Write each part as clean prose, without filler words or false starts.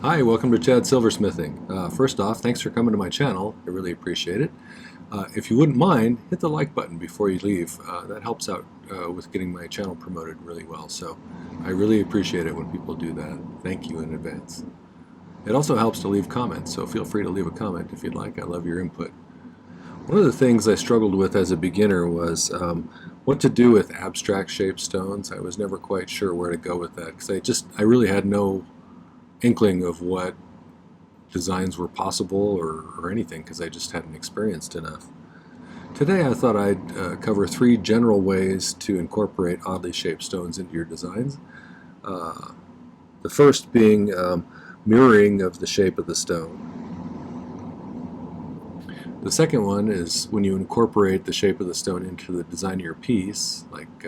Hi, welcome to Chad Silversmithing. First off, thanks for coming to my channel. I really appreciate it. If you wouldn't mind, hit the like button before you leave. That helps out with getting my channel promoted really well. So I really appreciate it when people do that. Thank you in advance. It also helps to leave comments, so feel free to leave a comment if you'd like. I love your input. One of the things I struggled with as a beginner was what to do with abstract shaped stones. I was never quite sure where to go with that because I really had no inkling of what designs were possible or anything because I just hadn't experienced enough. Today I thought I'd cover 3 general ways to incorporate oddly shaped stones into your designs. The first being mirroring of the shape of the stone. The second one is when you incorporate the shape of the stone into the design of your piece, like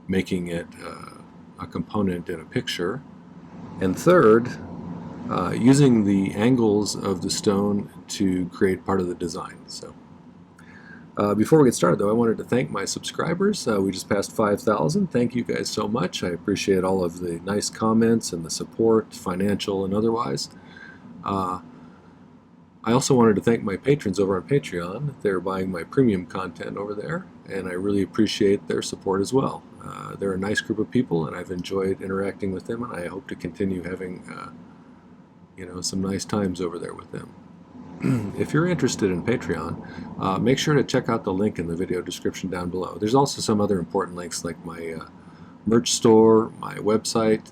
making it a component in a picture. And third, using the angles of the stone to create part of the design. So, before we get started though, I wanted to thank my subscribers. We just passed 5,000. Thank you guys so much. I appreciate all of the nice comments and the support, financial and otherwise. I also wanted to thank my patrons over on Patreon. They're buying my premium content over there, and I really appreciate their support as well. They're a nice group of people, and I've enjoyed interacting with them, and I hope to continue having some nice times over there with them. If you're interested in Patreon, make sure to check out the link in the video description down below. There's also some other important links like my merch store, my website,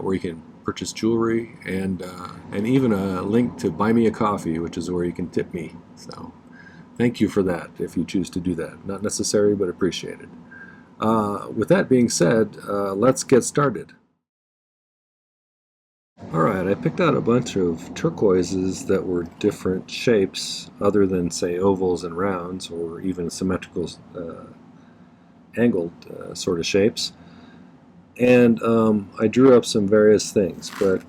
where you can purchase jewelry, and even a link to buy me a coffee, which is where you can tip me. So thank you for that if you choose to do that. Not necessary, but appreciated. With that being said, let's get started. Alright, I picked out a bunch of turquoises that were different shapes other than, say, ovals and rounds, or even symmetrical angled sort of shapes. And I drew up some various things, but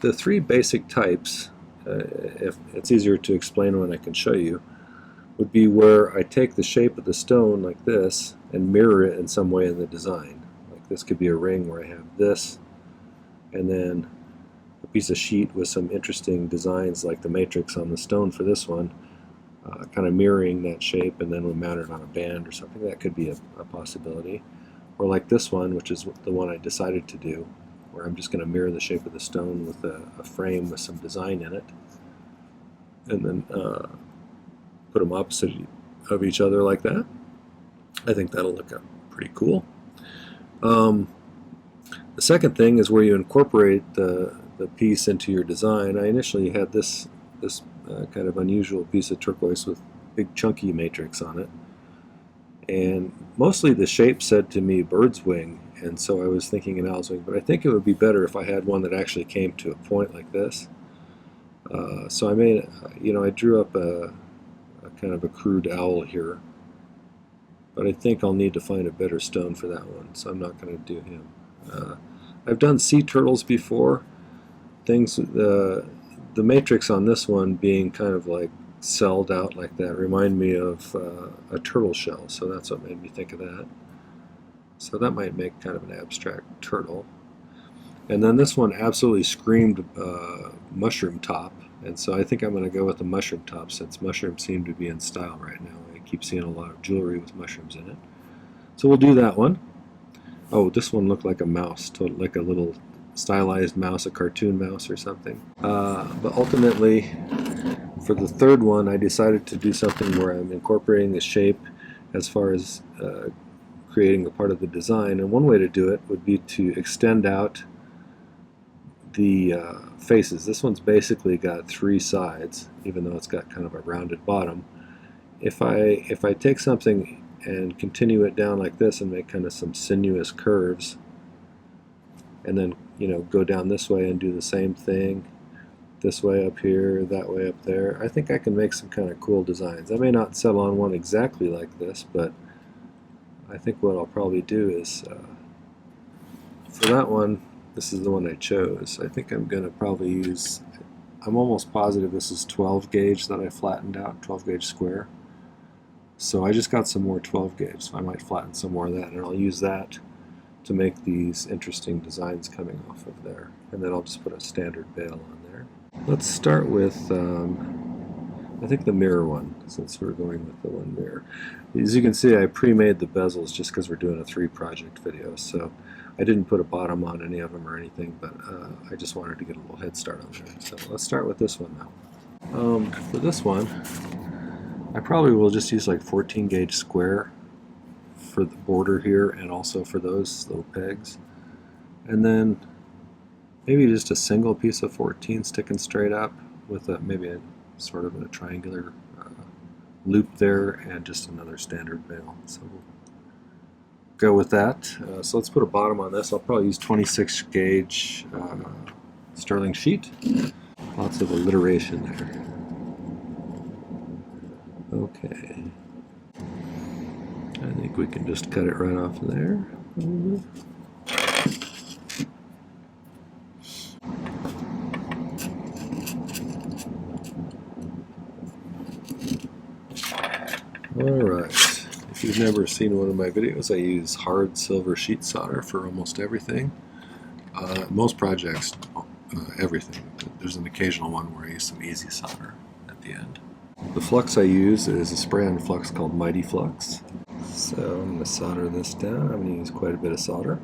the 3 basic types, if it's easier to explain when I can show you, would be where I take the shape of the stone like this and mirror it in some way in the design. Like this could be a ring where I have this, and then a piece of sheet with some interesting designs like the matrix on the stone for this one, kind of mirroring that shape, and then we mount it on a band or something. That could be a possibility. Or like this one, which is the one I decided to do, where I'm just going to mirror the shape of the stone with a frame with some design in it, and then put them opposite of each other like that. I think that'll look pretty cool. The second thing is where you incorporate the piece into your design. I initially had this kind of unusual piece of turquoise with big chunky matrix on it, and mostly the shape said to me bird's wing, and so I was thinking an owl's wing, but I think it would be better if I had one that actually came to a point like this. So I made, I drew up a kind of a crude owl here, but I think I'll need to find a better stone for that one, so I'm not going to do him. I've done sea turtles before. The matrix on this one being kind of like celled out like that remind me of a turtle shell, so that's what made me think of that. So that might make kind of an abstract turtle. And then this one absolutely screamed mushroom top, and so I think I'm going to go with the mushroom top since mushrooms seem to be in style right now. I keep seeing a lot of jewelry with mushrooms in it. So we'll do that one. Oh, this one looked like a mouse, like a little stylized mouse, a cartoon mouse or something. But ultimately, for the third one, I decided to do something where I'm incorporating the shape as far as creating a part of the design. And one way to do it would be to extend out the faces. This one's basically got 3 sides, even though it's got kind of a rounded bottom. If I take something and continue it down like this and make kind of some sinuous curves, and then go down this way and do the same thing, this way up here, that way up there, I think I can make some kind of cool designs. I may not settle on one exactly like this, but I think what I'll probably do is, for that one, this is the one I chose. I think I'm going to probably use, I'm almost positive this is 12 gauge that I flattened out, 12 gauge square. So I just got some more 12 gauge, so I might flatten some more of that, and I'll use that to make these interesting designs coming off of there. And then I'll just put a standard bail on there. Let's start with, I think the mirror one, since we're going with the one mirror. As you can see, I pre-made the bezels just because we're doing a 3 project video, so I didn't put a bottom on any of them or anything, but I just wanted to get a little head start on there. So let's start with this one now. For this one, I probably will just use like 14 gauge square for the border here and also for those little pegs. And then maybe just a single piece of 14 sticking straight up with maybe a sort of a triangular loop there and just another standard bail. So we'll go with that. So let's put a bottom on this. I'll probably use 26 gauge sterling sheet. Lots of alliteration there. Okay. I think we can just cut it right off of there. Alright, if you've never seen one of my videos, I use hard silver sheet solder for almost everything. Most projects, everything. There's an occasional one where I use some easy solder at the end. The flux I use is a spray-on flux called My-T-Flux. So I'm going to solder this down. I'm going to use quite a bit of solder.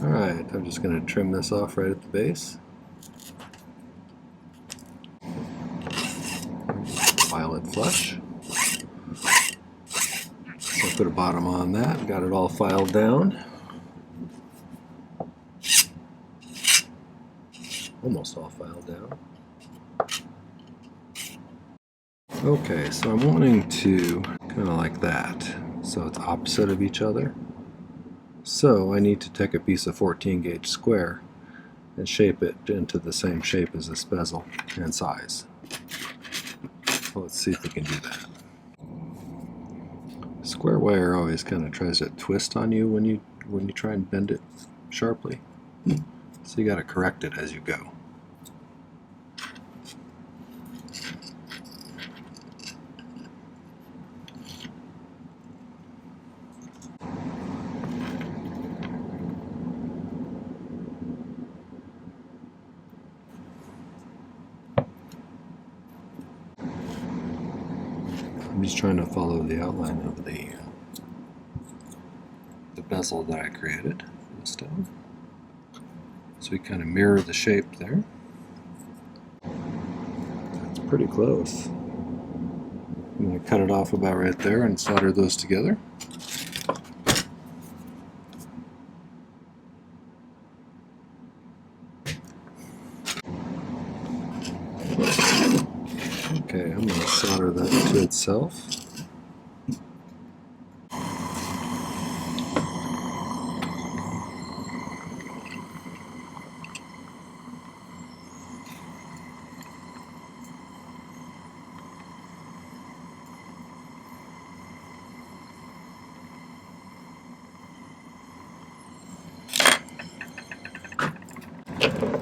Alright, I'm just going to trim this off right at the base. Violet flush. So I put a bottom on that, got it all filed down. Almost all filed down. Okay, so I'm wanting to kind of like that, so it's opposite of each other. So I need to take a piece of 14 gauge square and shape it into the same shape as this bezel and size. So let's see if we can do that. Square wire always kind of tries to twist on you when you try and bend it sharply. So you got to correct it as you go. I'm just trying to follow the outline of the bezel that I created for the stone. So we kind of mirror the shape there. That's pretty close. I'm going to cut it off about right there and solder those together. Okay, I'm going to solder that to itself.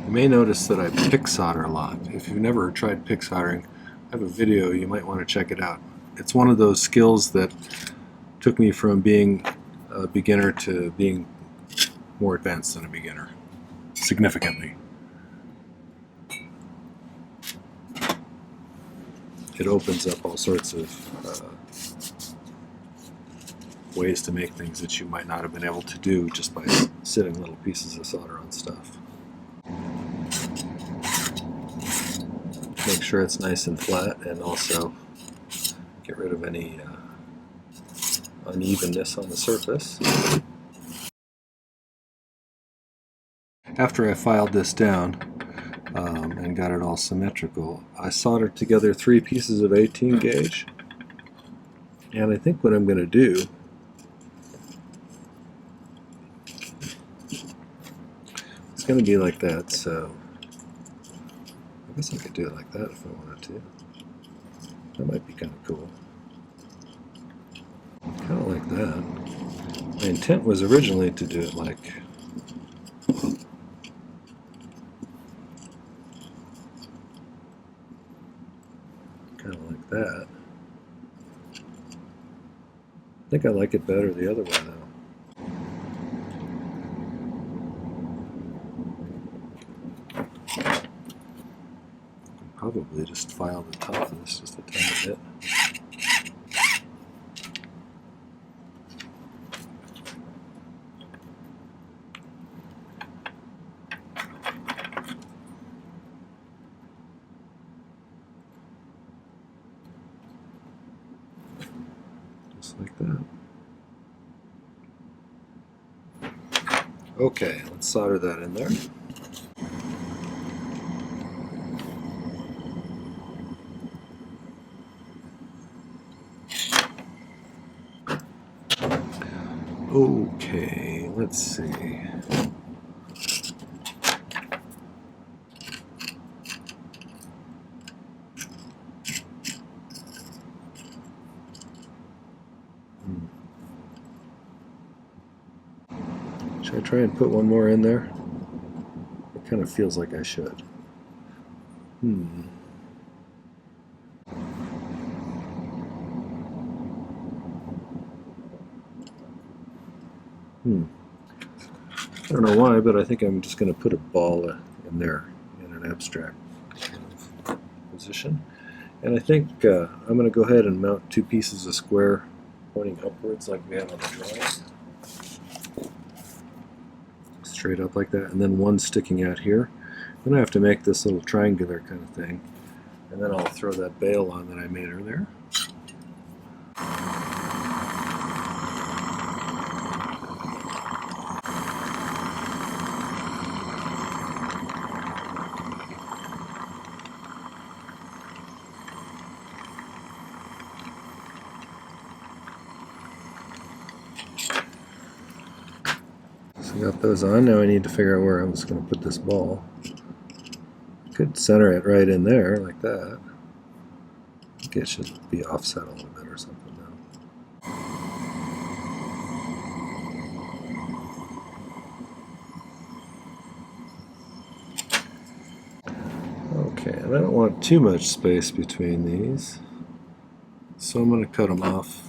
You may notice that I pick solder a lot. If you've never tried pick soldering, I have a video, you might want to check it out. It's one of those skills that took me from being a beginner to being more advanced than a beginner, significantly. It opens up all sorts of ways to make things that you might not have been able to do just by sitting little pieces of solder on stuff. Make sure it's nice and flat, and also get rid of any unevenness on the surface. after I filed this down and got it all symmetrical, I soldered together 3 pieces of 18 gauge. And I think what I'm going to do is going to be like that, so I guess I could do it like that if I wanted to. That might be kind of cool. Kind of like that. My intent was originally to do it like kind of like that. I think I like it better the other way though. Probably just file the top of this just a tiny bit. Just like that. Okay, let's solder that in there. Okay, let's see. Should I try and put one more in there? It kind of feels like I should. I don't know why, but I think I'm just going to put a ball in there in an abstract position. And I think I'm going to go ahead and mount 2 pieces of square pointing upwards like we have on the drawing. Straight up like that, and then one sticking out here. Then I have to make this little triangular kind of thing. And then I'll throw that bail on that I made earlier. So I got those on. Now I need to figure out where I'm just going to put this ball. I could center it right in there like that. I think it should be offset a little bit or something though. Okay, and I don't want too much space between these, so I'm going to cut them off.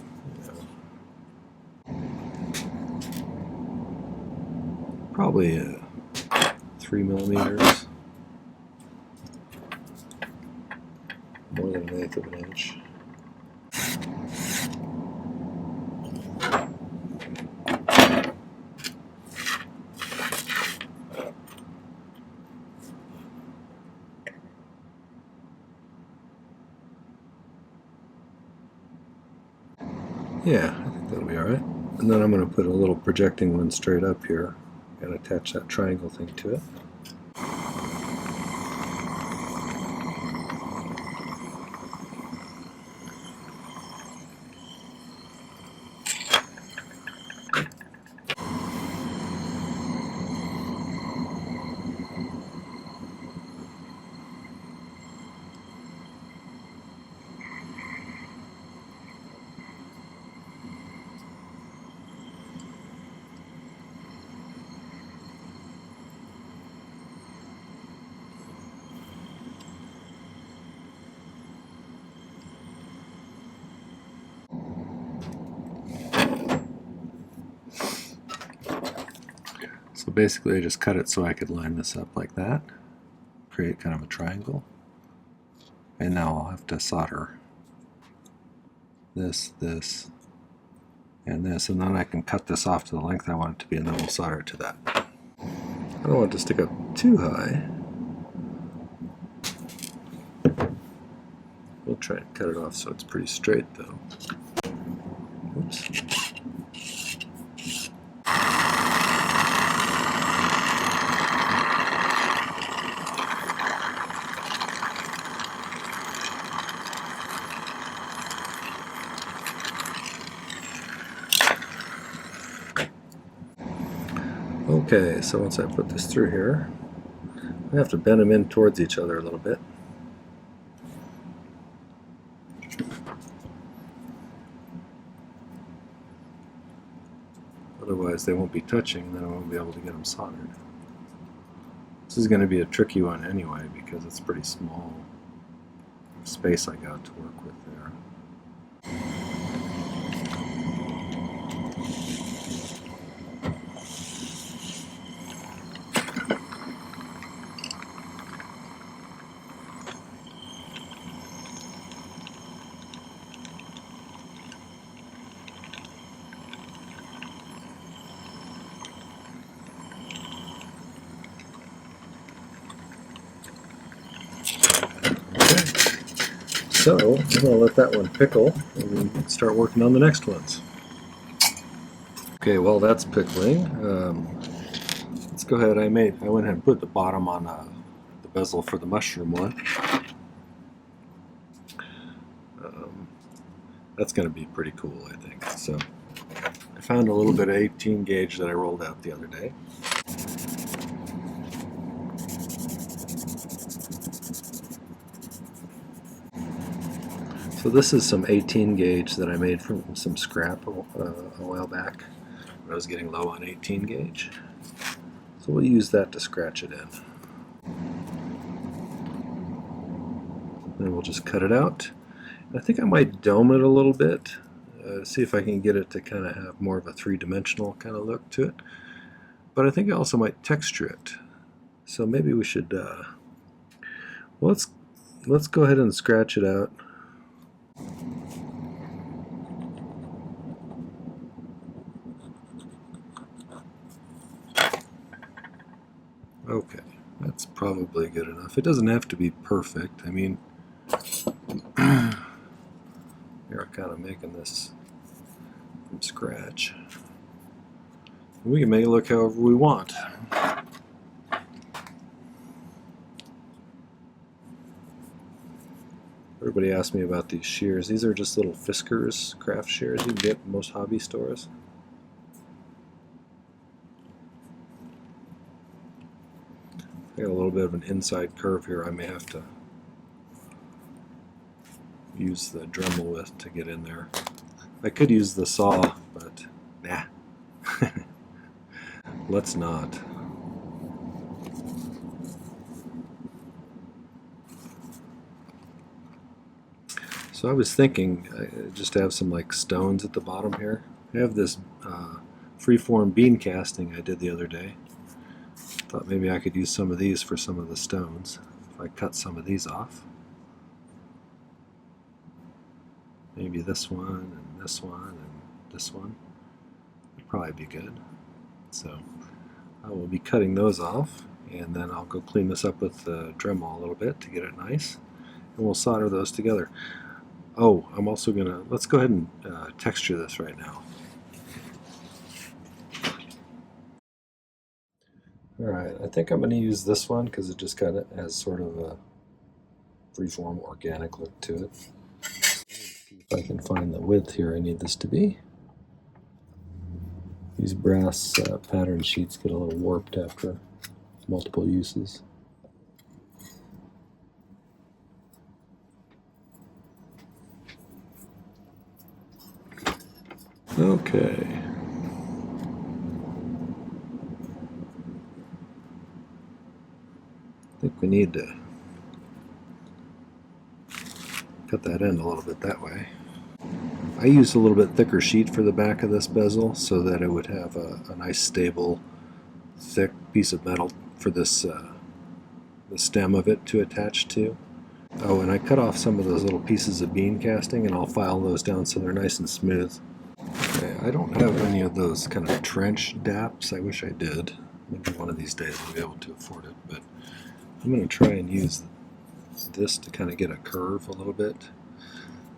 Probably 3 millimeters, more than 1/8 of an inch. Yeah, I think that'll be alright. And then I'm going to put a little projecting one straight up here and attach that triangle thing to it. So basically I just cut it so I could line this up like that, create kind of a triangle, and now I'll have to solder this, this, and this, and then I can cut this off to the length I want it to be, and then we'll solder it to that. I don't want it to stick up too high. We'll try and cut it off so it's pretty straight though. Oops. Okay, so once I put this through here, I have to bend them in towards each other a little bit. Otherwise they won't be touching, and then I won't be able to get them soldered. This is going to be a tricky one anyway because it's pretty small space I got to work with there. So I'm going to let that one pickle and start working on the next ones. Okay, while that's pickling, let's go ahead. I went ahead and put the bottom on the bezel for the mushroom one. That's going to be pretty cool, I think. So I found a little bit of 18 gauge that I rolled out the other day. So this is some 18 gauge that I made from some scrap a while back when I was getting low on 18 gauge. So we'll use that to scratch it in. Then we'll just cut it out. I think I might dome it a little bit, see if I can get it to kind of have more of a three-dimensional kind of look to it. But I think I also might texture it. So maybe we should, well, let's go ahead and scratch it out. Okay, that's probably good enough. It doesn't have to be perfect. I mean, we're kind of making this from scratch. We can make it look however we want. Everybody asked me about these shears. These are just little Fiskars craft shears you can get in most hobby stores. I got a little bit of an inside curve here I may have to use the Dremel with to get in there. I could use the saw, but nah. Let's not. So I was thinking just to have some like stones at the bottom here. I have this freeform bean casting I did the other day. Thought maybe I could use some of these for some of the stones if I cut some of these off. Maybe this one and this one and this one would probably be good. So I will be cutting those off, and then I'll go clean this up with the Dremel a little bit to get it nice, and we'll solder those together. Oh, I'm also gonna, let's go ahead and texture this right now. Alright, I think I'm going to use this one because it just kind of has sort of a freeform organic look to it. See if I can find the width here I need this to be. These brass pattern sheets get a little warped after multiple uses. Okay. I think we need to cut that end a little bit that way. I used a little bit thicker sheet for the back of this bezel so that it would have a nice stable thick piece of metal for this the stem of it to attach to. Oh, and I cut off some of those little pieces of bean casting, and I'll file those down so they're nice and smooth. Okay, I don't have any of those kind of trench daps. I wish I did. Maybe one of these days I'll be able to afford it, but I'm going to try and use this to kind of get a curve a little bit.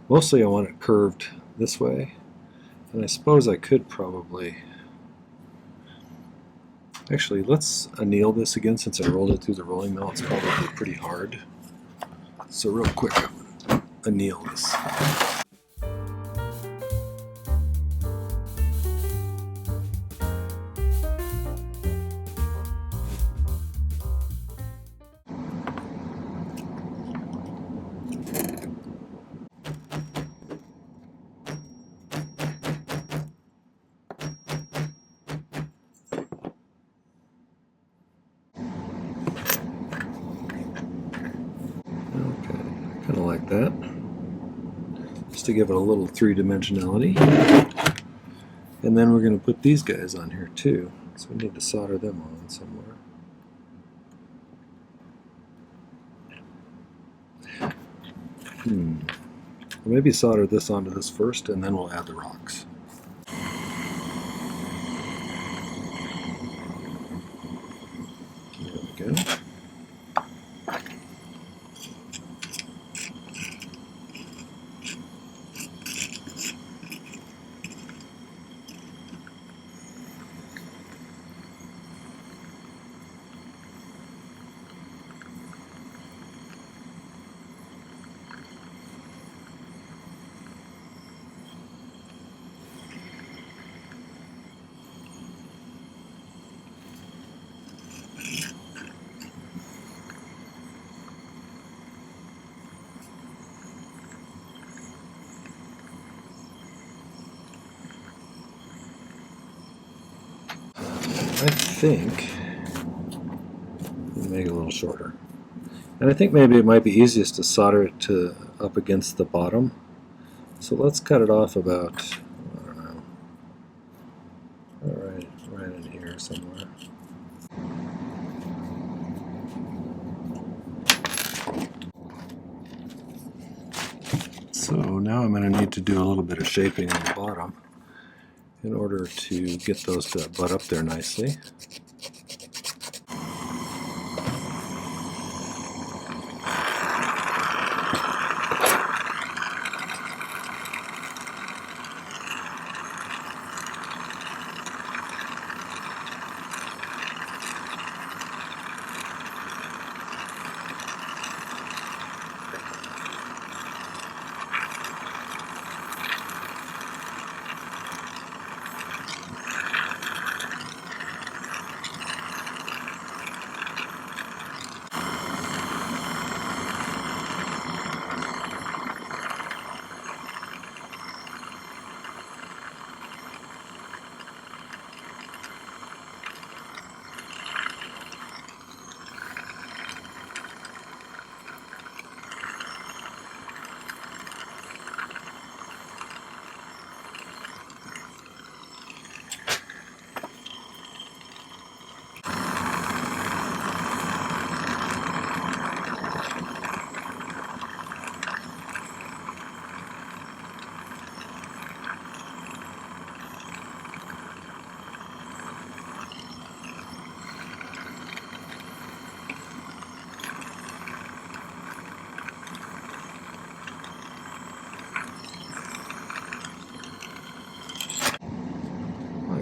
Mostly I want it curved this way, and I suppose I could probably... Actually, let's anneal this again since I rolled it through the rolling mill. It's probably pretty hard. So real quick, anneal this. like that, just to give it a little three-dimensionality. And then we're going to put these guys on here too, so we need to solder them on somewhere. Maybe solder this onto this first, and then we'll add the rocks. There we go. I think we'll make it a little shorter. And I think maybe it might be easiest to solder it to up against the bottom. So let's cut it off about, I don't know, right in here somewhere. So now I'm going to need to do a little bit of shaping on the bottom in order to get those to butt up there nicely.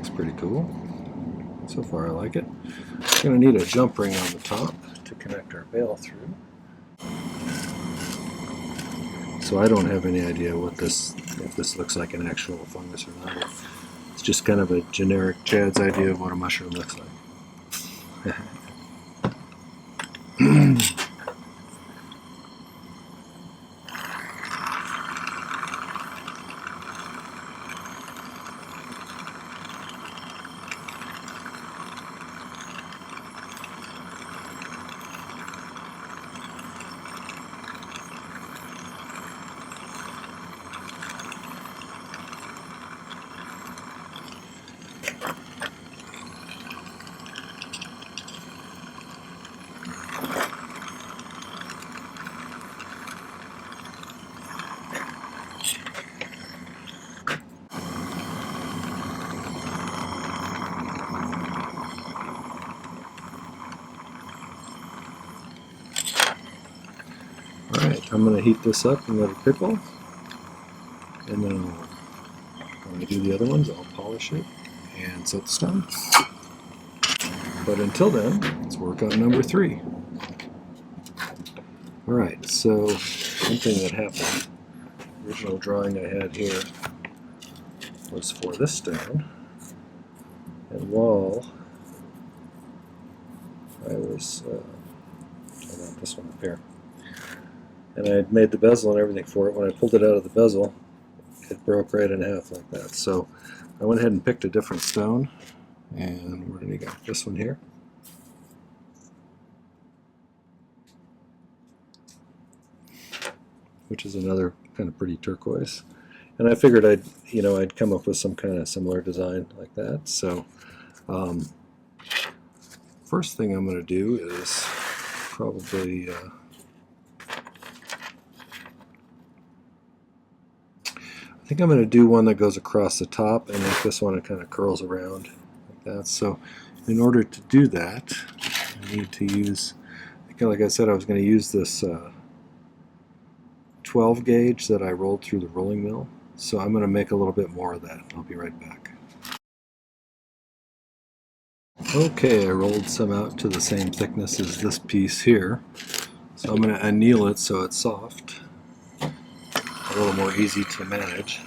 Looks pretty cool. So far I like it. We're going to need a jump ring on the top to connect our bail through. So I don't have any idea what if this looks like an actual fungus or not. It's just kind of a generic Chad's idea of what a mushroom looks like. Alright, I'm going to heat this up and let it pickle. And then when I do the other ones, I'll polish it and set the stone. But until then, let's work on number 3. Alright, so something that happened. The original drawing I had here was for this stone. And while I was, I got this one up here. And I had made the bezel and everything for it. When I pulled it out of the bezel, it broke right in half like that. So I went ahead and picked a different stone. And where did he go? This one here. which is another kind of pretty turquoise. And I figured I'd come up with some kind of similar design like that. So first thing I'm going to do is probably I think I'm going to do one that goes across the top, and like this one, it kind of curls around like that. So in order to do that, I need to use, like I said, I was going to use this 12 gauge that I rolled through the rolling mill. So I'm going to make a little bit more of that. I'll be right back. Okay, I rolled some out to the same thickness as this piece here. So I'm going to anneal it so it's soft, a little more easy to manage.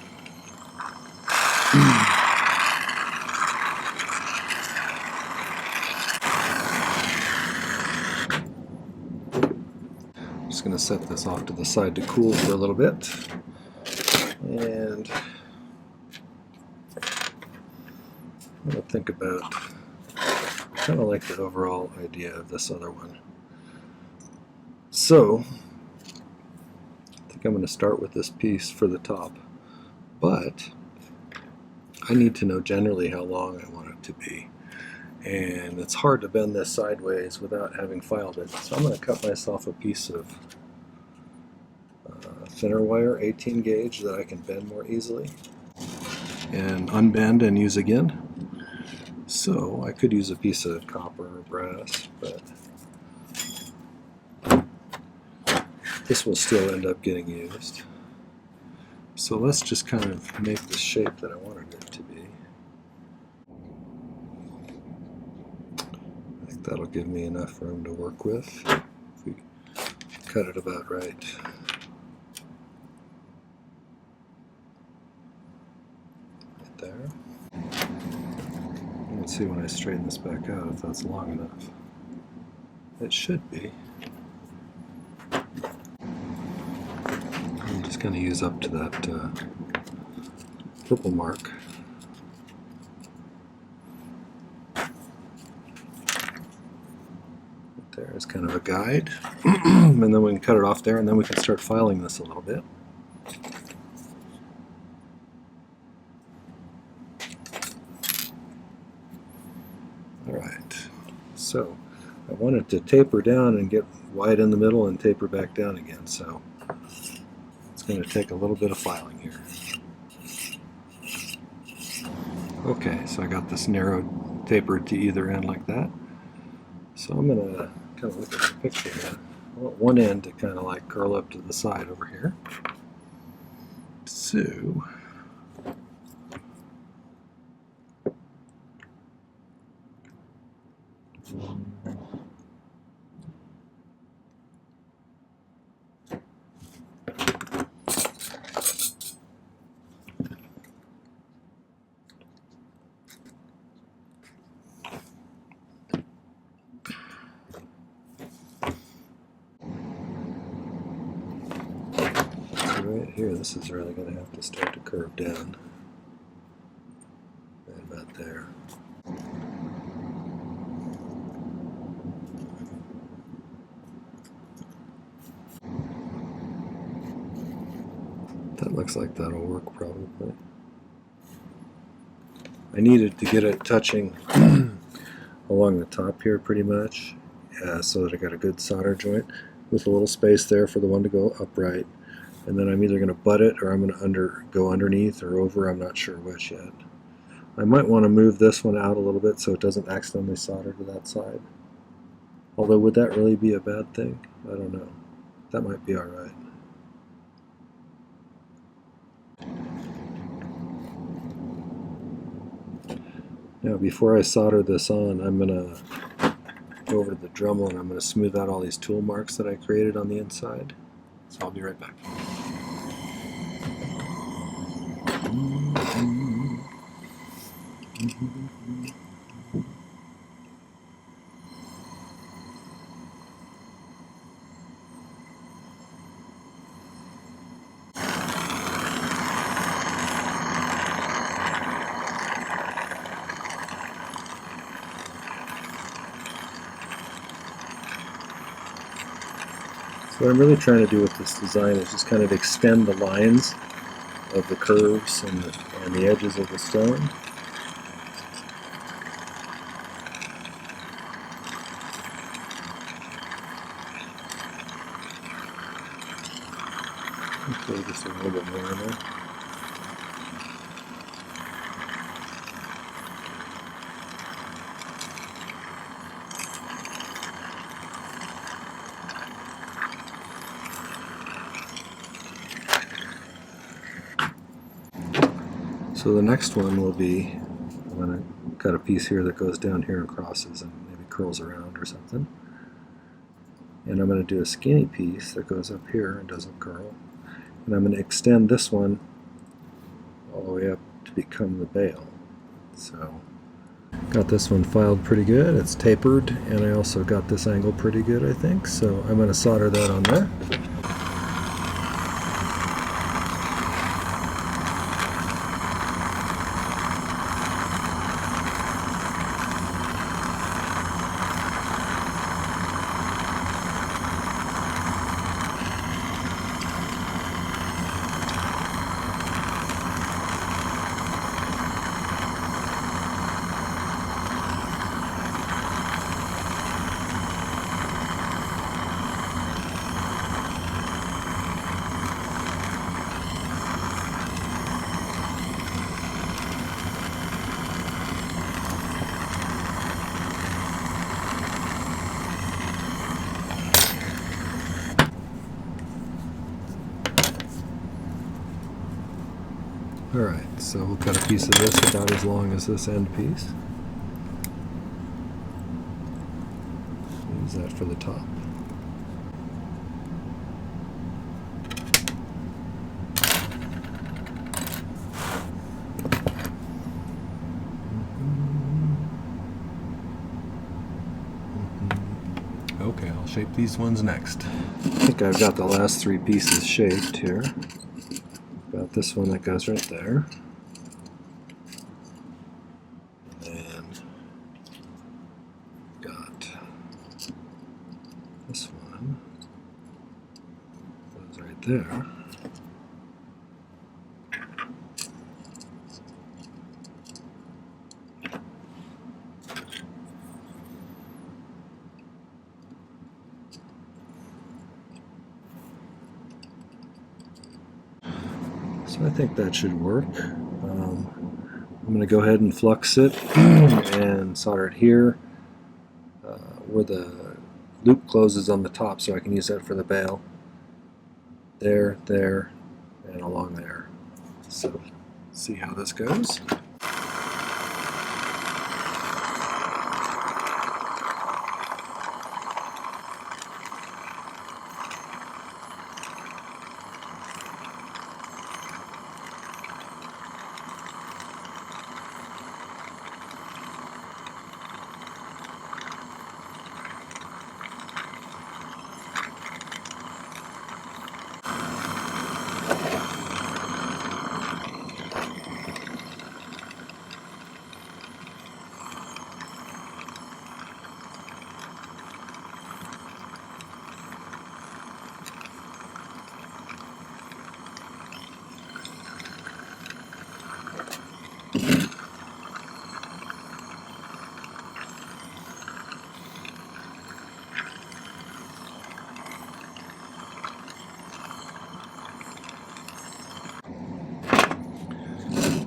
I'm just going to set this off to the side to cool for a little bit. And I'm going to think about kind of like the overall idea of this other one. So I think I'm going to start with this piece for the top, but I need to know generally how long I want it to be. And it's hard to bend this sideways without having filed it. So I'm going to cut myself a piece of thinner wire, 18 gauge, that I can bend more easily and unbend and use again. So I could use a piece of copper or brass, but this will still end up getting used. So let's just kind of make the shape that I wanted it to be. I think that'll give me enough room to work with if we cut it about right. Right there. Let's see when I straighten this back out if that's long enough. It should be. I'm just going to use up to that purple mark. There is kind of a guide. And then we can cut it off there, and then we can start filing this a little bit. Alright, so I want it to taper down and get wide in the middle and taper back down again, so it's going to take a little bit of filing here. Okay, so I got this narrow tapered to either end like that. So I'm going to kind of look at the picture here. I want one end to kind of like curl up to the side over here. So right here, this is really going to have to start to curve down. Right about there. That looks like that'll work probably. I needed to get it touching along the top here pretty much, so that I got a good solder joint with a little space there for the one to go upright. And then I'm either going to butt it or I'm going to go underneath or over. I'm not sure which yet. I might want to move this one out a little bit so it doesn't accidentally solder to that side. Although, would that really be a bad thing? I don't know. That might be alright. Now, before I solder this on, I'm going to go over to the Dremel and I'm going to smooth out all these tool marks that I created on the inside. So I'll be right back. So What I'm really trying to do with this design is just kind of extend the lines of the curves and the edges of the stone. Okay, just a little bit more in there. So the next one will be, I'm going to cut a piece here that goes down here and crosses and maybe curls around or something. And I'm going to do a skinny piece that goes up here and doesn't curl. And I'm going to extend this one all the way up to become the bail. So got this one filed pretty good. It's tapered, and I also got this angle pretty good, I think. So I'm going to solder that on there. Alright, so we'll cut a piece of this about as long as this end piece. Use that for the top. Okay, I'll shape these ones next. I think I've got the last three pieces shaped here. Got this one that goes right there. And got this one. Goes right there. So I think that should work. I'm going to go ahead and flux it and solder it here where the loop closes on the top, so I can use that for the bail. There, there, and along there. So see how this goes.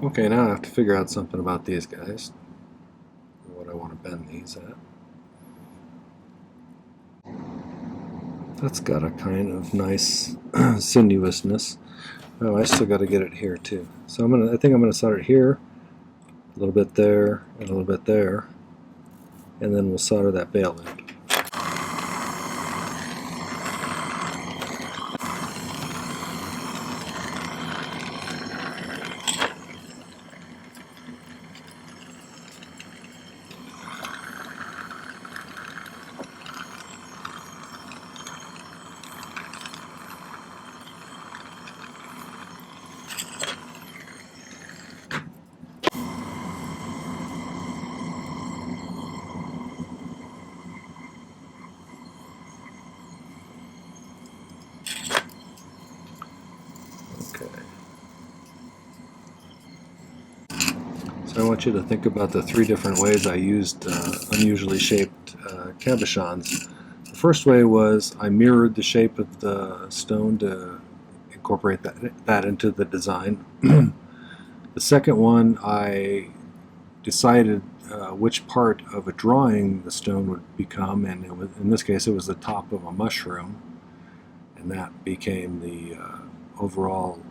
Okay, now I have to figure out something about these guys. What I want to bend these at. That's got a kind of nice sinuousness. Oh, I still got to get it here too. So I think I'm gonna solder it here, a little bit there, and a little bit there, and then we'll solder that bail in. I want you to think about the three different ways I used unusually shaped cabochons. The first way was I mirrored the shape of the stone to incorporate that into the design. The second one, I decided which part of a drawing the stone would become, and in this case it was the top of a mushroom, and that became the overall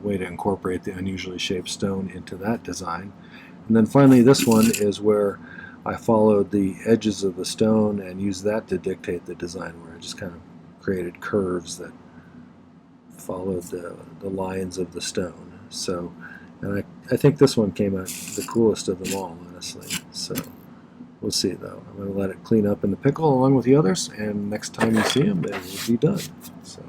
way to incorporate the unusually shaped stone into that design. And then finally this one is where I followed the edges of the stone and used that to dictate the design, where I just kind of created curves that followed the lines of the stone. So, and I think this one came out the coolest of them all, honestly. So we'll see though. I'm going to let it clean up in the pickle along with the others, and next time you see them, they will be done. So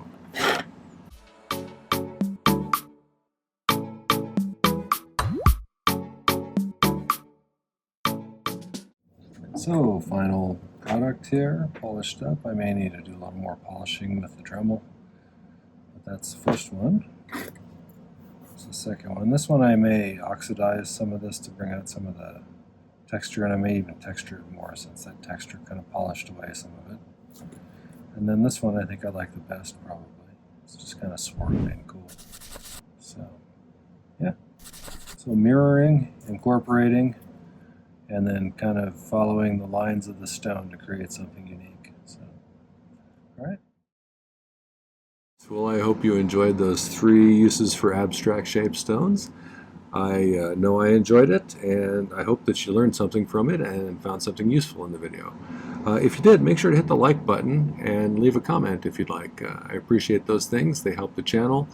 final product here, polished up. I may need to do a little more polishing with the Dremel, but that's the first one. That's the second one. This one I may oxidize some of this to bring out some of the texture, and I may even texture it more since that texture kind of polished away some of it. And then this one I think I like the best probably. It's just kind of swirly and cool. So yeah, so mirroring, incorporating, and then kind of following the lines of the stone to create something unique. So, all right. Well, I hope you enjoyed those 3 uses for abstract shaped stones. I know I enjoyed it, and I hope that you learned something from it and found something useful in the video. If you did, make sure to hit the like button and leave a comment if you'd like. I appreciate those things. They help the channel,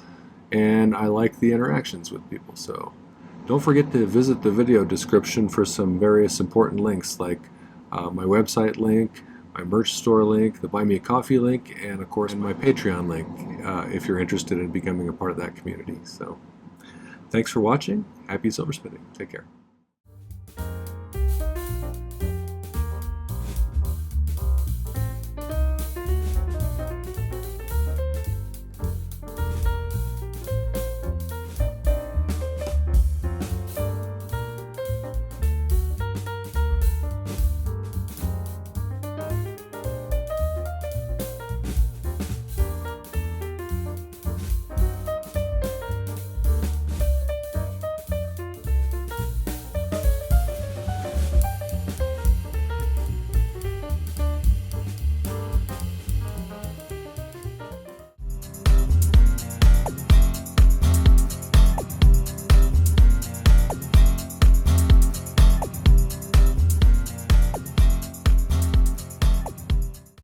and I like the interactions with people. So don't forget to visit the video description for some various important links, like my website link, my merch store link, the Buy Me a Coffee link, and of course my Patreon link if you're interested in becoming a part of that community. So thanks for watching. Happy silversmithing. Take care.